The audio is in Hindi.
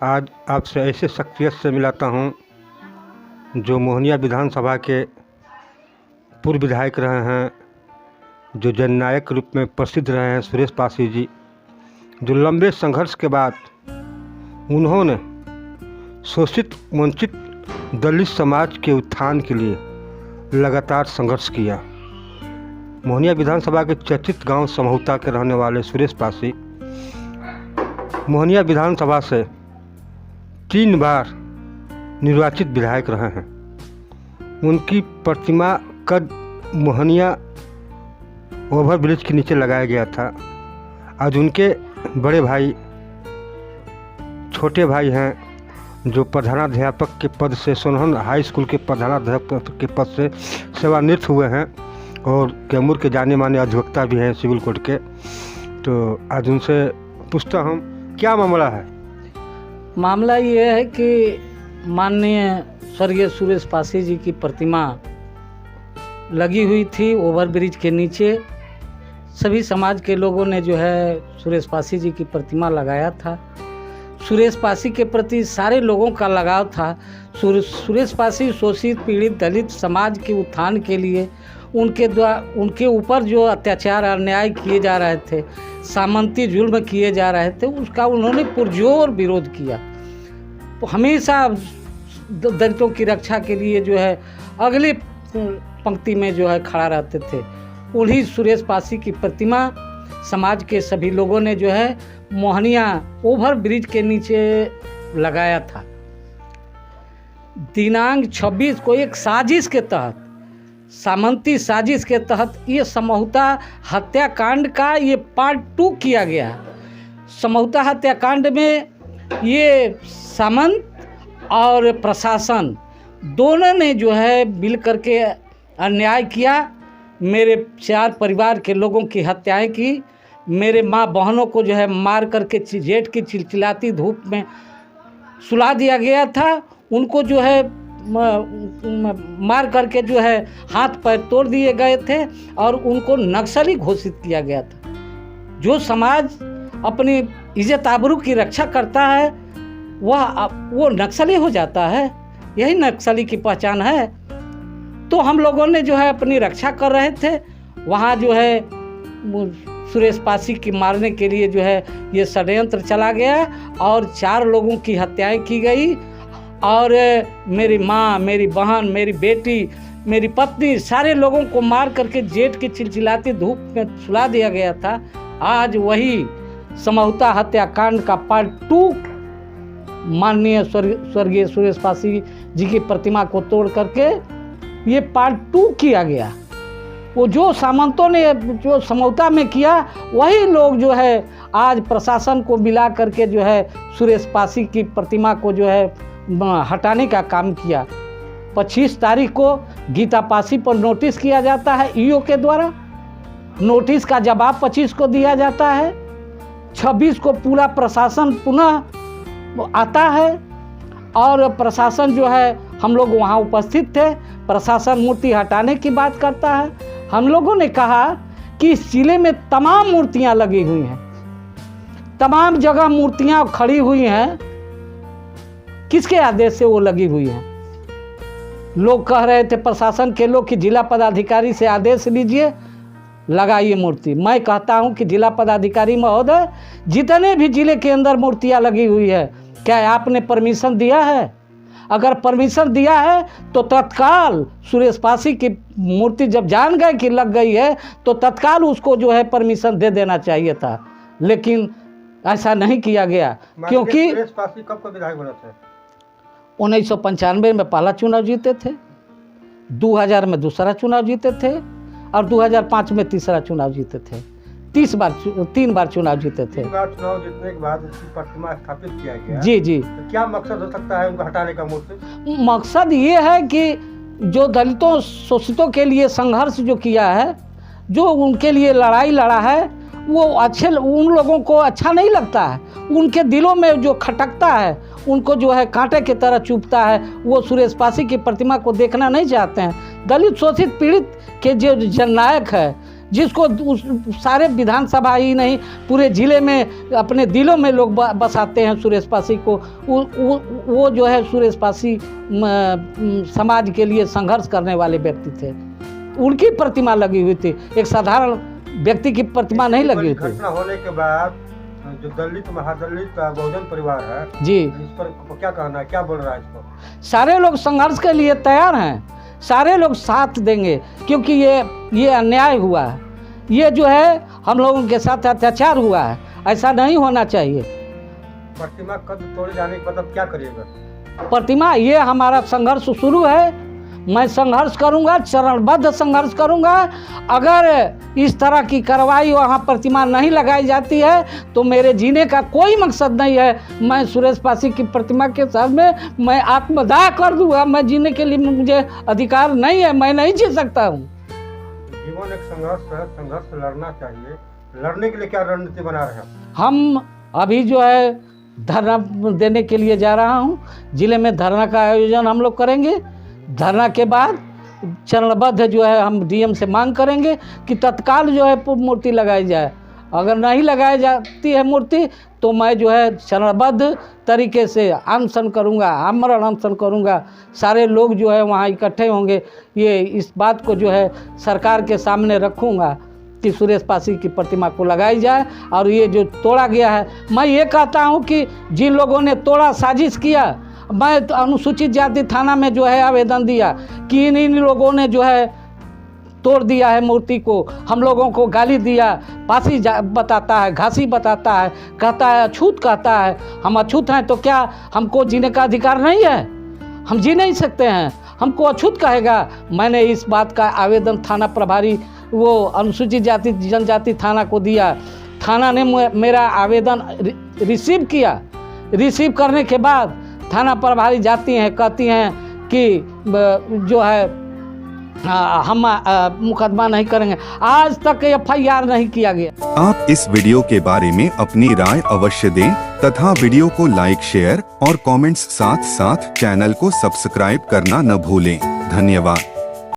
आज आपसे ऐसे शख्सियत से मिलाता हूँ जो मोहनिया विधानसभा के पूर्व विधायक रहे हैं, जो जननायक रूप में प्रसिद्ध रहे हैं, सुरेश पासी जी, जो लंबे संघर्ष के बाद उन्होंने शोषित वंचित दलित समाज के उत्थान के लिए लगातार संघर्ष किया। मोहनिया विधानसभा के चर्चित गांव समहूता के रहने वाले सुरेश पासी मोहनिया विधानसभा से 3 बार निर्वाचित विधायक रहे हैं। उनकी प्रतिमा कद मोहनिया ओवरब्रिज के नीचे लगाया गया था। आज उनके बड़े भाई, छोटे भाई हैं जो प्रधानाध्यापक के पद से, सोनहन हाई स्कूल के प्रधानाध्यापक के पद से सेवानिवृत्त हुए हैं और कैमूर के जाने माने अधिवक्ता भी हैं सिविल कोर्ट के। तो आज उनसे पूछता हूँ, क्या मामला है? मामला ये है कि माननीय स्वर्गीय सुरेश पासी जी की प्रतिमा लगी हुई थी ओवरब्रिज के नीचे। सभी समाज के लोगों ने जो है सुरेश पासी जी की प्रतिमा लगाया था। सुरेश पासी के प्रति सारे लोगों का लगाव था। सुरेश पासी शोषित पीड़ित दलित समाज के उत्थान के लिए उनके ऊपर जो अत्याचार अन्याय किए जा रहे थे, सामंती जुल्म किए जा रहे थे, उसका उन्होंने पुरजोर विरोध किया। तो हमेशा दलितों की रक्षा के लिए जो है अगले पंक्ति में जो है खड़ा रहते थे। उन्हीं सुरेश पासी की प्रतिमा समाज के सभी लोगों ने जो है मोहनिया ओवर ब्रिज के नीचे लगाया था। दिनांक 26 को एक साजिश के तहत, सामंती साजिश के तहत ये समहूता हत्याकांड का ये पार्ट 2 किया गया। समहूता हत्याकांड में ये सामंत और प्रशासन दोनों ने जो है मिल करके अन्याय किया। मेरे 4 परिवार के लोगों की हत्याएं की। मेरे माँ बहनों को जो है मार करके जेठ की चिलचिलाती धूप में सुला दिया गया था। उनको जो है मार करके जो है हाथ पैर तोड़ दिए गए थे और उनको नक्सली घोषित किया गया था। जो समाज अपनी इज्जत आबरू की रक्षा करता है वो नक्सली हो जाता है। यही नक्सली की पहचान है। तो हम लोगों ने जो है अपनी रक्षा कर रहे थे। वहाँ जो है सुरेश पासी की मारने के लिए जो है ये षड्यंत्र चला गया और 4 लोगों की हत्याएं की गई और मेरी माँ, मेरी बहन, मेरी बेटी, मेरी पत्नी, सारे लोगों को मार करके जेठ की चिलचिलाती धूप में सुला दिया गया था। आज वही समहूता हत्याकांड का पार्ट 2 माननीय स्वर्गीय सुरेश पासी जी की प्रतिमा को तोड़ करके ये पार्ट 2 किया गया। वो जो सामंतों ने जो समझौता में किया, वही लोग जो है आज प्रशासन को मिला करके जो है सुरेश पासी की प्रतिमा को जो है हटाने का काम किया। 25 तारीख को गीता पासी पर नोटिस किया जाता है ईओ के द्वारा। नोटिस का जवाब 25 को दिया जाता है। 26 को पूरा प्रशासन पुनः आता है और प्रशासन जो है, हम लोग वहाँ उपस्थित थे, प्रशासन मूर्ति हटाने की बात करता है। हम लोगों ने कहा कि इस जिले में तमाम मूर्तियां लगी हुई हैं, तमाम जगह मूर्तियां खड़ी हुई हैं, किसके आदेश से वो लगी हुई हैं? लोग कह रहे थे, प्रशासन के लोग, कि जिला पदाधिकारी से आदेश लीजिए, लगाइए मूर्ति। मैं कहता हूं कि जिला पदाधिकारी महोदय, जितने भी जिले के अंदर मूर्तियां लगी हुई है, क्या आपने परमिशन दिया है? अगर परमिशन दिया है तो तत्काल सुरेश पासी की मूर्ति जब जान गए कि लग गई है तो तत्काल उसको जो है परमिशन दे देना चाहिए था, लेकिन ऐसा नहीं किया गया। क्योंकि सुरेश पासी कब का विधायक बने थे? 1995 में पहला चुनाव जीते थे, 2000 में दूसरा चुनाव जीते थे और 2005 में तीसरा चुनाव जीते थे। 3 बार चुनाव जीते थे। 3 बार चुनाव जीतने के बाद उसकी प्रतिमा स्थापित किया गया। जी जी। तो क्या मकसद हो सकता है उनको हटाने का? मूर्ति मकसद ये है कि जो दलितों शोषितों के लिए संघर्ष जो किया है, जो उनके लिए लड़ाई लड़ा है, वो उन लोगों को अच्छा नहीं लगता है। उनके दिलों में जो खटकता है, उनको जो है कांटे की तरह चुभता है। वो सुरेश पासी की प्रतिमा को देखना नहीं चाहते हैं। दलित शोषित पीड़ित के जो जननायक है, जिसको उस सारे विधानसभा ही नहीं पूरे ज़िले में अपने दिलों में लोग बसाते हैं सुरेश पासी को। वो जो है सुरेश पासी समाज के लिए संघर्ष करने वाले व्यक्ति थे, उनकी प्रतिमा लगी हुई थी, एक साधारण व्यक्ति की प्रतिमा नहीं लगी हुई थी। घटना होने के बाद जो दलित महादलित बहुजन परिवार है जी, इस पर क्या कहना है, क्या बोल रहा है इस पर? सारे लोग संघर्ष के लिए तैयार हैं, सारे लोग साथ देंगे, क्योंकि ये अन्याय हुआ है, ये जो है हम लोगों के साथ अत्याचार हुआ है, ऐसा नहीं होना चाहिए। प्रतिमा कद तोड़े जाने के बाद क्या करिएगा? प्रतिमा ये हमारा संघर्ष शुरू है, मैं संघर्ष करूंगा, चरणबद्ध संघर्ष करूंगा। अगर इस तरह की कार्रवाई वहाँ प्रतिमा नहीं लगाई जाती है तो मेरे जीने का कोई मकसद नहीं है। मैं सुरेश पासी की प्रतिमा के सामने मैं आत्मदाह कर दूंगा, मैं जीने के लिए मुझे अधिकार नहीं है, मैं नहीं जी सकता हूँ। जीवन एक संघर्ष है, संघर्ष लड़ना चाहिए। लड़ने के लिए क्या रणनीति बना रहे हैं? हम अभी जो है धरना देने के लिए जा रहा हूँ, जिले में धरना का आयोजन हम लोग करेंगे। धरना के बाद चरणबद्ध जो है हम डीएम से मांग करेंगे कि तत्काल जो है मूर्ति लगाई जाए। अगर नहीं लगाई जाती है मूर्ति तो मैं जो है चरणबद्ध तरीके से अनशन करूंगा, आमरण अनशन करूंगा। सारे लोग जो है वहाँ इकट्ठे होंगे, ये इस बात को जो है सरकार के सामने रखूंगा कि सुरेश पासी की प्रतिमा को लगाई जाए। और ये जो तोड़ा गया है, मैं ये कहता हूँ कि जिन लोगों ने तोड़ा साजिश किया, मैं तो अनुसूचित जाति थाना में जो है आवेदन दिया कि इन लोगों ने जो है तोड़ दिया है मूर्ति को, हम लोगों को गाली दिया, पासी बताता है, घासी बताता है, कहता है अछूत कहता है। हम अछूत हैं तो क्या हमको जीने का अधिकार नहीं है? हम जी नहीं सकते हैं, हमको अछूत कहेगा? मैंने इस बात का आवेदन थाना प्रभारी वो अनुसूचित जाति जनजाति थाना को दिया। थाना ने मेरा आवेदन रिसीव किया। रिसीव करने के बाद थाना प्रभारी जाती हैं, कहती हैं कि जो है हम मुकदमा नहीं करेंगे। आज तक FIR नहीं किया गया। आप इस वीडियो के बारे में अपनी राय अवश्य दें तथा वीडियो को लाइक, शेयर और कमेंट्स साथ साथ चैनल को सब्सक्राइब करना न भूलें। धन्यवाद।